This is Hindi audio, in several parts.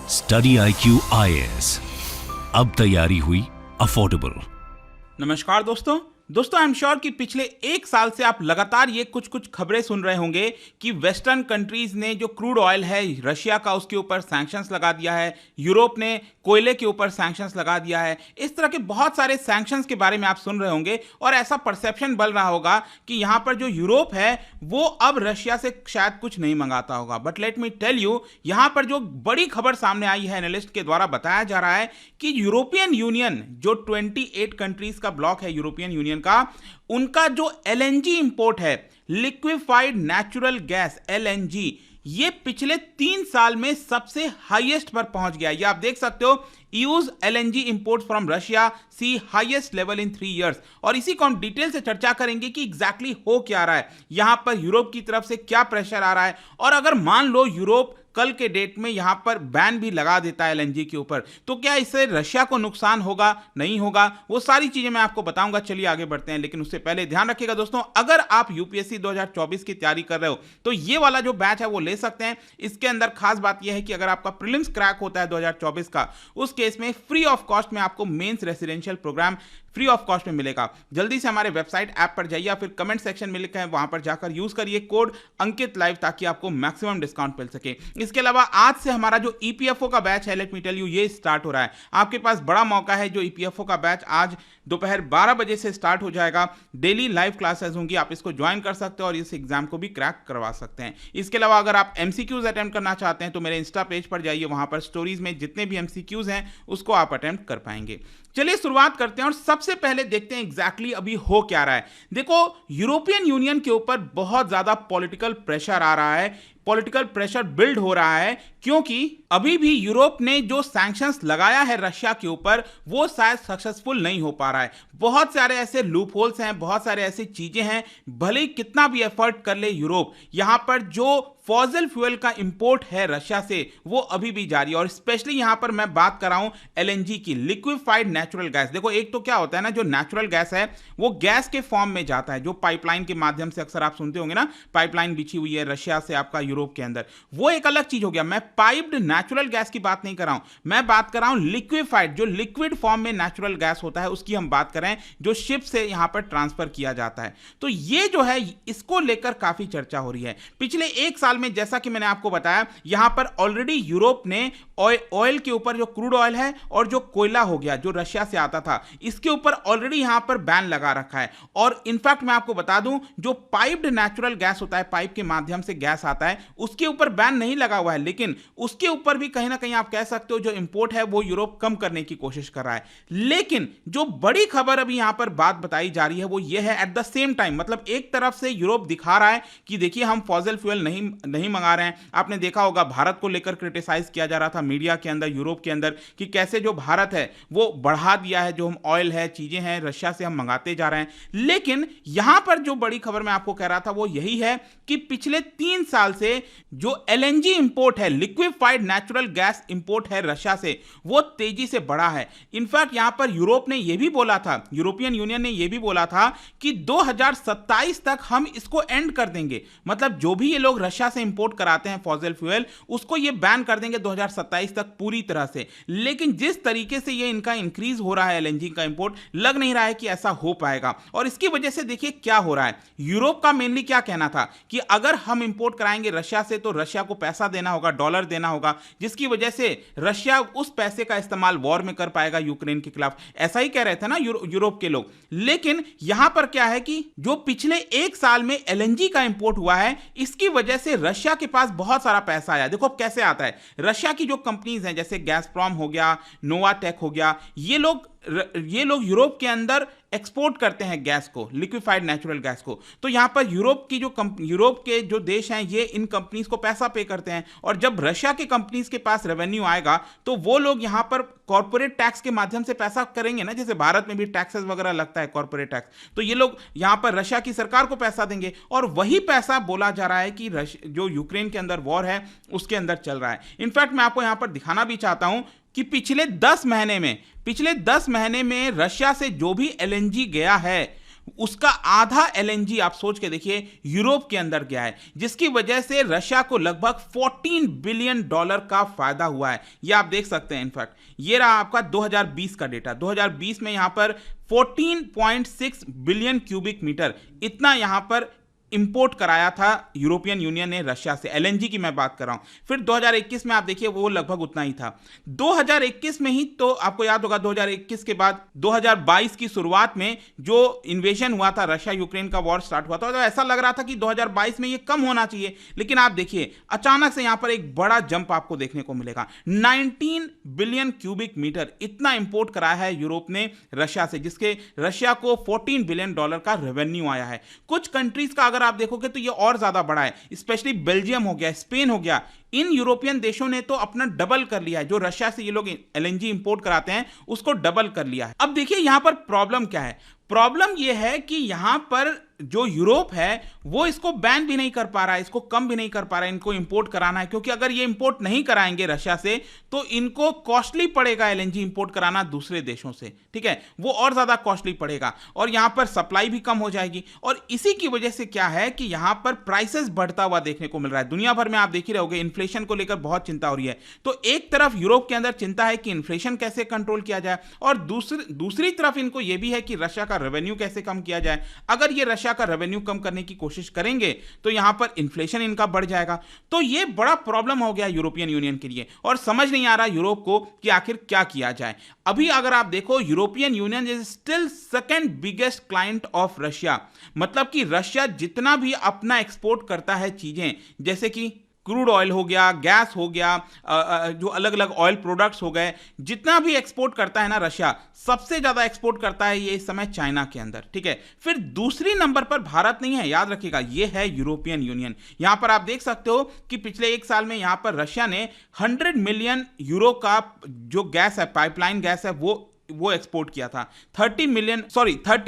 स्टडी IQ IAS, अब तैयारी हुई अफोर्डेबल। नमस्कार दोस्तों, आई एम श्योर कि पिछले एक साल से आप लगातार ये कुछ खबरें सुन रहे होंगे कि वेस्टर्न कंट्रीज ने जो क्रूड ऑयल है रशिया का, उसके ऊपर सैंक्शंस लगा दिया है। यूरोप ने कोयले के ऊपर सैंक्शंस लगा दिया है। इस तरह के बहुत सारे सैंक्शंस के बारे में आप सुन रहे होंगे और ऐसा परसेप्शन बन रहा होगा कि यहाँ पर जो यूरोप है वो अब रशिया से शायद कुछ नहीं मंगाता होगा। But let me tell you, यहाँ पर जो बड़ी खबर सामने आई है, एनालिस्ट के द्वारा बताया जा रहा है कि यूरोपियन यूनियन, जो 28 कंट्रीज का ब्लॉक है यूरोपियन यूनियन का, उनका जो LNG इंपोर्ट है, लिक्विफाइड नेचुरल गैस LNG, ये पिछले 3 साल में सबसे हाईएस्ट पर पहुंच गया। ये आप देख सकते हो, use LNG import from Russia see highest level in 3 years. और इसी को हम डिटेल से चर्चा करेंगे कि एग्जैक्टली हो क्या रहा है, यहां पर यूरोप की तरफ से क्या प्रेशर आ रहा है, और अगर मान लो यूरोप कल के डेट में यहां पर बैन भी लगा देता है LNG के ऊपर, तो क्या इससे रशिया को नुकसान होगा, नहीं होगा, वो सारी चीजें मैं आपको बताऊंगा। चलिए आगे बढ़ते हैं, लेकिन उससे पहले ध्यान रखिएगा दोस्तों, अगर आप UPSC 2024 की तैयारी कर रहे हो तो ये वाला जो बैच है वो ले सकते हैं। इसके अंदर खास बात यह है कि अगर आपका प्रीलिम्स क्रैक होता है 2024 का, उस केस में फ्री ऑफ कॉस्ट में आपको mains residential programme free of cost में मिलेगा। जल्दी से हमारे वेबसाइट ऐप पर जाइए या फिर कमेंट सेक्शन में लिखा है वहां पर जाकर यूज करिए कोड अंकित लाइव, ताकि आपको मैक्सिमम डिस्काउंट मिल सके। इसके अलावा आज से हमारा जो EPFO का बैच है, लेट मी टेल यू, ये स्टार्ट हो रहा है। आपके पास बड़ा मौका है। जो EPFO का बैच आज दोपहर 12 बजे से स्टार्ट हो जाएगा। डेली लाइव क्लासेस होंगी, आप इसको ज्वाइन कर सकते हो और इस एग्जाम को भी क्रैक करवा सकते हैं। इसके अलावा अगर आप MCQs अटेम्प्ट करना चाहते हैं तो मेरे इंस्टा पेज पर जाइए, वहां पर स्टोरीज में जितने भी MCQs हैं उसको आप अटेम्प्ट कर पाएंगे। चलिए शुरुआत करते हैं और सबसे पहले देखते हैं एग्जैक्टली अभी हो क्या रहा है। देखो, यूरोपियन यूनियन के ऊपर बहुत ज्यादा पॉलिटिकल प्रेशर आ रहा है, पॉलिटिकल प्रेशर बिल्ड हो रहा है, क्योंकि अभी भी यूरोप ने जो सैंक्शंस लगाया है रशिया के ऊपर वो शायद सक्सेसफुल नहीं हो पा रहा है। बहुत सारे ऐसे लूप होल्स हैं, बहुत सारे ऐसी चीजें हैं, भले ही कितना भी एफर्ट कर ले यूरोप, यहां पर जो फॉसिल फ्यूल का इंपोर्ट है रशिया से वो अभी भी जारी है। और स्पेशली यहां पर मैं बात कर रहा हूं LNG की, लिक्विफाइड नेचुरल गैस। देखो, एक तो क्या होता है ना, जो नेचुरल गैस है वो गैस के फॉर्म में जाता है, जो पाइपलाइन के माध्यम से, अक्सर आप सुनते होंगे ना, पाइपलाइन बिछी हुई है रशिया से आपका यूरोप के अंदर, वो एक अलग चीज हो गया। मैं पाइप्ड नेचुरल गैस की बात नहीं कर रहा हूं, मैं बात कर रहा हूं लिक्विफाइड, जो लिक्विड फॉर्म में नेचुरल गैस होता है, उसकी हम बात कर रहे हैं, जो शिप से यहां पर ट्रांसफर किया जाता है। तो ये जो है, इसको लेकर काफी चर्चा हो रही है। पिछले एक साल में, जैसा कि मैंने आपको बताया, यहां पर ऑलरेडी यूरोप ने ऑयल के ऊपर, जो क्रूड ऑयल है और जो कोयला हो गया जो रशिया से आता था, इसके ऊपर ऑलरेडी यहां पर बैन लगा रखा है। और इनफैक्ट मैं आपको बता दूं, जो पाइप्ड नेचुरल गैस होता है, पाइप के माध्यम से गैस आता है, उसके ऊपर बैन नहीं लगा हुआ है, लेकिन उसके ऊपर भी कहीं ना कहीं आप कह सकते हो जो इंपोर्ट है वो यूरोप कम करने की कोशिश कर रहा है। लेकिन जो बड़ी खबर अभी यहां पर बात बताई जा रही है वो ये है, एट द सेम टाइम, मतलब एक तरफ से यूरोप दिखा रहा है कि देखिए हम फॉसिल फ्यूल नहीं मंगा रहे हैं। आपने देखा होगा भारत को लेकर क्रिटिसाइज किया जा रहा था मीडिया के अंदर, यूरोप के अंदर, कि कैसे जो भारत है वो बढ़ा दिया है, जो हम ऑयल है, चीजें हैं रशिया से हम मंगाते जा रहे हैं। लेकिन यहां पर जो बड़ी खबर मैं आपको कह रहा था वो यही है कि पिछले 3 साल से जो LNG इंपोर्ट है, लिक्विफाइड नेचुरल गैस इंपोर्ट है रशिया से, वो तेजी से बढ़ा है। इनफैक्ट यहां पर यूरोप ने यह भी बोला था, यूरोपियन यूनियन ने यह भी बोला था कि 2027 तक हम इसको एंड कर देंगे। मतलब जो भी ये लोग रशिया से इंपोर्ट कराते हैं फॉसिल फ्यूल, उसको ये बैन कर देंगे 2027 तक पूरी तरह से। लेकिन जिस तरीके से ये इनका इंक्रीज हो रहा है LNG का इंपोर्ट, लग नहीं रहा है कि ऐसा हो पाएगा। और इसकी वजह से देखिए क्या हो रहा है, यूरोप का मेनली क्या कहना था कि अगर हम इंपोर्ट कराएंगे रशिया से तो रशिया को पैसा देना होगा, डॉलर देना होगा, जिसकी वजह से रशिया उस पैसे का इस्तेमाल वॉर में कर पाएगा यूक्रेन के खिलाफ। ऐसा ही कह रहे थे ना यूरोप के लोग। लेकिन यहां पर क्या है कि जो पिछले एक साल में LNG का इंपोर्ट हुआ है, इसकी वजह से रशिया के पास बहुत सारा पैसा आया। देखो अब कैसे आता है, रशिया की जो कंपनीज हैं, जैसे गैसप्रॉम हो गया, नोवाटेक हो गया, ये लोग यूरोप के अंदर एक्सपोर्ट करते हैं गैस को, लिक्विफाइड नेचुरल गैस को। तो यहां पर यूरोप के जो देश हैं, ये इन कंपनीज को पैसा पे करते हैं। और जब रशिया के कंपनीज के पास रेवेन्यू आएगा तो वो लोग यहां पर कॉर्पोरेट टैक्स के माध्यम से पैसा करेंगे ना, जैसे भारत में भी टैक्सेस वगैरह लगता है, कॉर्पोरेट टैक्स, तो ये लोग यहां पर रशिया की सरकार को पैसा देंगे। और वही पैसा बोला जा रहा है कि जो यूक्रेन के अंदर वॉर है उसके अंदर चल रहा है। इनफैक्ट मैं आपको यहां पर दिखाना भी चाहता हूं कि पिछले 10 महीने में रशिया से जो भी LNG गया है उसका आधा एलएनजी आप सोच के देखिए यूरोप के अंदर गया है, जिसकी वजह से रशिया को लगभग $14 बिलियन का फायदा हुआ है। ये आप देख सकते हैं। इनफैक्ट ये रहा आपका 2020 का डेटा। 2020 में यहां पर 14.6 बिलियन क्यूबिक मीटर इतना यहां पर इंपोर्ट कराया था यूरोपियन यूनियन ने रशिया से, एलएनजी की मैं बात कर रहा हूं। फिर 2021 में आप देखिए वो लगभग उतना ही था। 2021 में ही तो आपको याद होगा 2021 के बाद 2022 की शुरुआत में जो इन्वेजन हुआ था, रशिया यूक्रेन का वॉर स्टार्ट हुआ था, तो ऐसा लग रहा था कि 2022 में ये कम होना चाहिए, लेकिन आप देखिए अचानक से यहां पर एक बड़ा जंप आपको देखने को मिलेगा। 19 बिलियन क्यूबिक मीटर इतना इंपोर्ट कराया है यूरोप ने रशिया से, जिसके रशिया को $14 बिलियन का रेवेन्यू आया है। कुछ कंट्रीज का अगर आप देखोगे तो ये और ज्यादा बड़ा है, स्पेशली बेल्जियम हो गया, स्पेन हो गया। इन यूरोपियन देशों ने तो अपना डबल कर लिया है, जो रशिया से ये लोग एलएनजी इंपोर्ट कराते हैं उसको डबल कर लिया है। अब देखिए यहां पर प्रॉब्लम क्या है। प्रॉब्लम यह है कि यहां पर जो यूरोप है वो इसको बैन भी नहीं कर पा रहा है, इसको कम भी नहीं कर पा रहा है, इनको इंपोर्ट कराना है, क्योंकि अगर ये इंपोर्ट नहीं कराएंगे रशिया से तो इनको कॉस्टली पड़ेगा एलएनजी इंपोर्ट कराना दूसरे देशों से, ठीक है, वो और ज्यादा कॉस्टली पड़ेगा और यहां पर सप्लाई भी कम हो जाएगी। और इसी की वजह से क्या है कि यहां पर प्राइसेस बढ़ता हुआ देखने को मिल रहा है। दुनिया भर में आप देख ही रहोगे इन्फ्लेशन को लेकर बहुत चिंता हो रही है। तो एक तरफ यूरोप के अंदर चिंता है कि इन्फ्लेशन कैसे कंट्रोल किया जाए, और दूसरी तरफ इनको यह भी है कि रशिया का रेवेन्यू कैसे कम किया जाए। अगर ये रशिया का रेवेन्यू कम करने की कोशिश करेंगे तो यहां पर इन्फ्लेशन इनका बढ़ जाएगा। तो ये बड़ा प्रॉब्लम हो गया यूरोपियन यूनियन के लिए, और समझ नहीं आ रहा यूरोप को कि आखिर क्या किया जाए। अभी अगर आप देखो European union is still second biggest client of Russia, मतलब कि रशिया जितना भी अपना एक्सपोर्ट करता है चीजें, जैसे कि क्रूड ऑयल हो गया, गैस हो गया, जो अलग अलग ऑयल प्रोडक्ट्स हो गए, जितना भी एक्सपोर्ट करता है ना रशिया, सबसे ज्यादा एक्सपोर्ट करता है ये इस समय चाइना के अंदर, ठीक है। फिर दूसरी नंबर पर भारत नहीं है, याद रखिएगा, ये है यूरोपियन यूनियन। यहां पर आप देख सकते हो कि पिछले एक साल में यहां पर रशिया ने 100 मिलियन यूरो का जो गैस है, पाइपलाइन गैस है, वो एक्सपोर्ट किया था। 30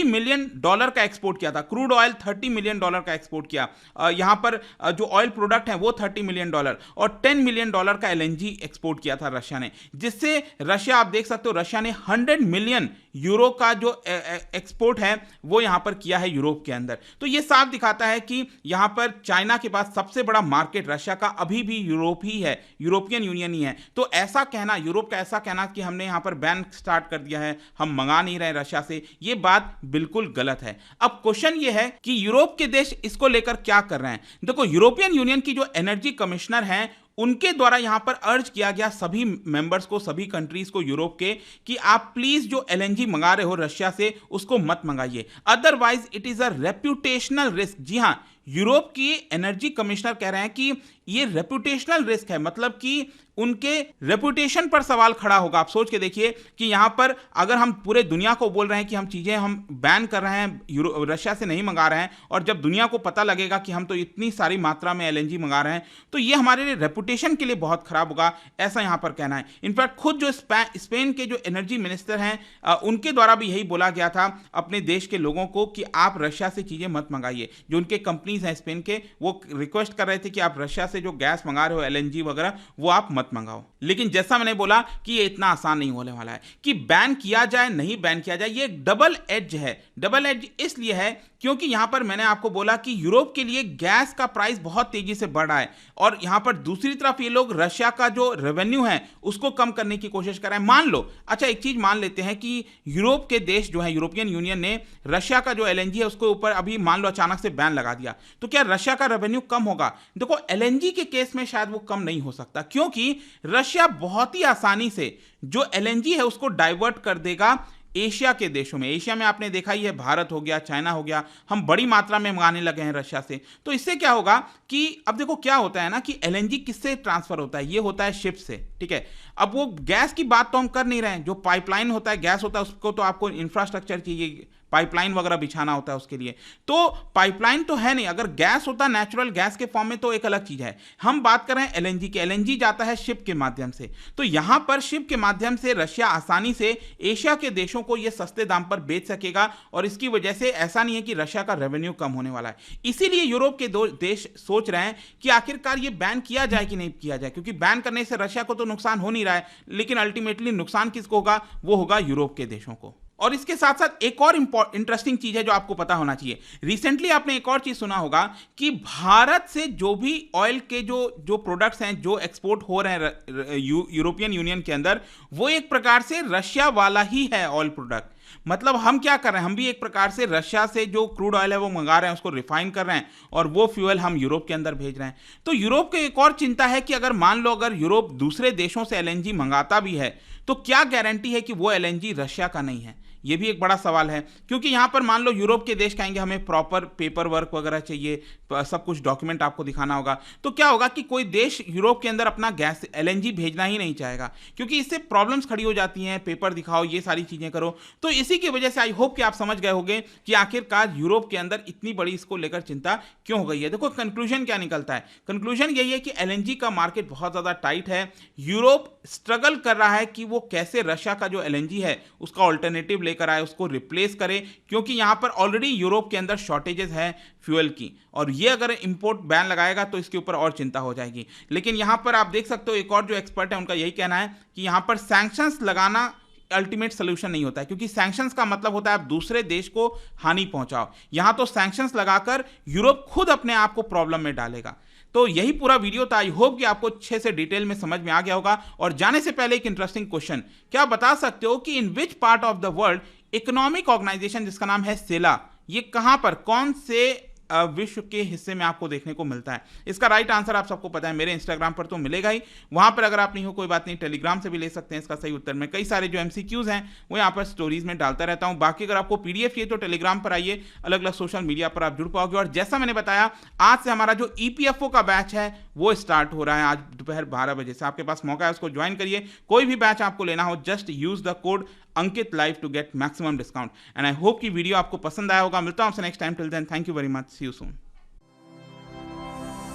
मिलियन डॉलर का एक्सपोर्ट किया था। क्रूड ऑयल 30 मिलियन डॉलर का एक्सपोर्ट किया। यहां पर जो ऑयल प्रोडक्ट है वो 30 मिलियन डॉलर, और 10 मिलियन डॉलर का एलएनजी एक्सपोर्ट किया था रशिया ने, जिससे रशिया, आप देख सकते हो, रशिया ने 100 मिलियन यूरो का जो एक्सपोर्ट है वो यहां पर किया है यूरोप के अंदर। तो ये साफ दिखाता है कि यहां पर चाइना के पास सबसे बड़ा मार्केट रशिया का अभी भी यूरोप ही है, यूरोपियन यूनियन ही है। तो ऐसा कहना, यूरोप का ऐसा कहना कि हमने यहां पर बैन स्टार्ट कर दिया है, हम मंगा नहीं रहे रशिया से, ये बात बिल्कुल गलत है। अब क्वेश्चन ये है कि यूरोप के देश इसको लेकर क्या कर रहे हैं। देखो, यूरोपियन यूनियन की जो एनर्जी कमिश्नर हैं उनके द्वारा यहां पर अर्ज किया गया सभी मेंबर्स को, सभी कंट्रीज को यूरोप के, कि आप प्लीज जो एलएनजी मंगा रहे हो रशिया से उसको मत मंगाइए, otherwise it is a reputational risk. जी हां, यूरोप की एनर्जी कमिश्नर कह रहे हैं कि ये रेप्यूटेशनल रिस्क है, मतलब कि उनके रेपुटेशन पर सवाल खड़ा होगा। आप सोच के देखिए कि यहां पर अगर हम पूरे दुनिया को बोल रहे हैं कि हम चीजें हम बैन कर रहे हैं, रशिया से नहीं मंगा रहे हैं, और जब दुनिया को पता लगेगा कि हम तो इतनी सारी मात्रा में एलएनजी मंगा रहे हैं, तो ये हमारे लिए रेपुटेशन के लिए बहुत खराब होगा, ऐसा यहां पर कहना है। इनफैक्ट खुद जो स्पेन के जो एनर्जी मिनिस्टर हैं उनके द्वारा भी यही बोला गया था अपने देश के लोगों को कि आप रशिया से चीजें मत मंगाइए। जो उनके कंपनीज हैं स्पेन के, वो रिक्वेस्ट कर रहे थे कि आप रशिया से जो गैस मंगा रहे हो, एलएनजी वगैरह, वो आप मत मंगाओ। लेकिन जैसा मैंने बोला कि ये इतना आसान नहीं होने वाला है कि बैन किया जाए, नहीं बैन किया जाए। ये डबल एज है। डबल एज इसलिए है क्योंकि यहां पर मैंने आपको बोला कि यूरोप के लिए गैस का प्राइस बहुत तेजी से बढ़ रहा है, और यहां पर दूसरी तरफ ये लोग रशिया का जो रेवेन्यू है उसको कम करने की कोशिश कर रहे हैं। मान लो, अच्छा एक चीज मान लेते हैं कि यूरोप के देश जो है, यूरोपियन यूनियन ने रशिया का जो एलएनजी है उसके ऊपर अभी मान लो अचानक से बैन लगा दिया, तो क्या रशिया का रेवेन्यू कम होगा? देखो, एलएनजी के केस में शायद वो कम नहीं हो सकता, क्योंकि रशिया बहुत ही आसानी से जो एलएनजी है उसको डाइवर्ट कर देगा एशिया के देशों में। एशिया में आपने देखा ही है, भारत हो गया, चाइना हो गया, हम बड़ी मात्रा में मंगाने लगे हैं रशिया से। तो इससे क्या होगा कि अब देखो क्या होता है ना कि एलएनजी किससे ट्रांसफर होता है, ये होता है शिप से, ठीक है। अब वो गैस की बात तो हम कर नहीं रहे हैं, जो पाइपलाइन होता है, गैस होता है, उसको तो आपको इंफ्रास्ट्रक्चर चाहिए, पाइपलाइन वगैरह बिछाना होता है उसके लिए। तो पाइपलाइन तो है नहीं, अगर गैस होता नेचुरल गैस के फॉर्म में तो एक अलग चीज है। हम बात कर रहे हैं एलएनजी की। एलएनजी जाता है शिप के माध्यम से, तो यहां पर शिप के माध्यम से रशिया आसानी से एशिया के देशों को यह सस्ते दाम पर बेच सकेगा, और इसकी वजह से ऐसा नहीं है कि रशिया का रेवेन्यू कम होने वाला है। इसीलिए यूरोप के दो देश सोच रहे हैं कि आखिरकार ये बैन किया जाए कि नहीं किया जाए, क्योंकि बैन करने से रशिया को तो नुकसान हो नहीं रहा है, लेकिन अल्टीमेटली नुकसान किसको होगा? वो होगा यूरोप के देशों को। और इसके साथ साथ एक और इंटरेस्टिंग चीज है जो आपको पता होना चाहिए। रिसेंटली आपने एक और चीज सुना होगा कि भारत से जो भी ऑयल के जो प्रोडक्ट्स हैं जो एक्सपोर्ट हो रहे हैं यूरोपियन यूनियन के अंदर, वो एक प्रकार से रशिया वाला ही है ऑयल प्रोडक्ट। मतलब हम क्या कर रहे हैं, हम भी एक प्रकार से रशिया से जो क्रूड ऑयल है वो मंगा रहे हैं, उसको रिफाइन कर रहे हैं और वो फ्यूल हम यूरोप के अंदर भेज रहे हैं। तो यूरोप को एक और चिंता है कि अगर मान लो अगर यूरोप दूसरे देशों से एलएनजी मंगाता भी है तो क्या गारंटी है कि वो एलएनजी रशिया का नहीं है। ये भी एक बड़ा सवाल है, क्योंकि यहां पर मान लो यूरोप के देश कहेंगे हमें प्रॉपर पेपर वर्क वगैरह चाहिए, सब कुछ डॉक्यूमेंट आपको दिखाना होगा, तो क्या होगा कि कोई देश यूरोप के अंदर अपना गैस एलएनजी भेजना ही नहीं चाहेगा, क्योंकि इससे प्रॉब्लम्स खड़ी हो जाती हैं, पेपर दिखाओ, ये सारी चीजें करो। तो इसी की वजह से आई होप कि आप समझ गए होंगे कि आखिरकार यूरोप के अंदर इतनी बड़ी इसको लेकर चिंता क्यों हो गई है। देखो कंक्लूजन क्या निकलता है, कंक्लूजन यही है कि एलएनजी का मार्केट बहुत ज्यादा टाइट है। यूरोप स्ट्रगल कर रहा है कि वो कैसे रशिया का जो एलएनजी है उसका ऑल्टरनेटिव लेकर आए, उसको रिप्लेस करे, क्योंकि यहां पर ऑलरेडी यूरोप के अंदर शॉर्टेजेस हैं फ्यूल की, और ये अगर इंपोर्ट बैन लगाएगा तो इसके ऊपर और चिंता हो जाएगी। लेकिन यहां पर आप देख सकते हो एक और जो एक्सपर्ट है उनका यही कहना है कि यहां पर सैंक्शंस लगाना अल्टीमेट सोल्यूशन नहीं होता है, क्योंकि सैंक्शंस का मतलब होता है आप दूसरे देश को हानि पहुंचाओ। यहां तो सैंक्शंस लगाकर यूरोप खुद अपने आप को प्रॉब्लम में डालेगा। तो यही पूरा वीडियो था। आई होप कि आपको अच्छे से डिटेल में समझ में आ गया होगा। और जाने से पहले एक इंटरेस्टिंग क्वेश्चन, क्या आप बता सकते हो कि in which part of the world economic organisation जिसका नाम है सेला, ये कहां पर कौन से विश्व के हिस्से में आपको देखने को मिलता है? इसका राइट आंसर आप सबको पता है, मेरे इंस्टाग्राम पर तो मिलेगा ही, वहां पर अगर आप नहीं हो कोई बात नहीं, टेलीग्राम से भी ले सकते हैं इसका सही उत्तर। मैं कई सारे जो एमसीक्यूज हैं वो यहाँ पर स्टोरीज में डालता रहता हूं। बाकी अगर आपको पीडीएफ चाहिए तो टेलीग्राम पर आइए, अलग अलग सोशल मीडिया पर आप जुड़ पाओगे। और जैसा मैंने बताया, आज से हमारा जो ईपीएफओ का बैच है वो स्टार्ट हो रहा है आज दोपहर 12 बजे से। आपके पास मौका है, उसको ज्वाइन करिए। कोई भी बैच आपको लेना हो, just use the code Ankit live to get maximum discount. And I hope कि वीडियो आपको पसंद आया होगा। मिलता हूं आपसे next time, till then thank you very much, see you soon.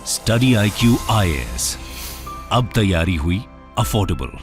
Study IQ IAS, अब तैयारी हुई अफोर्डेबल।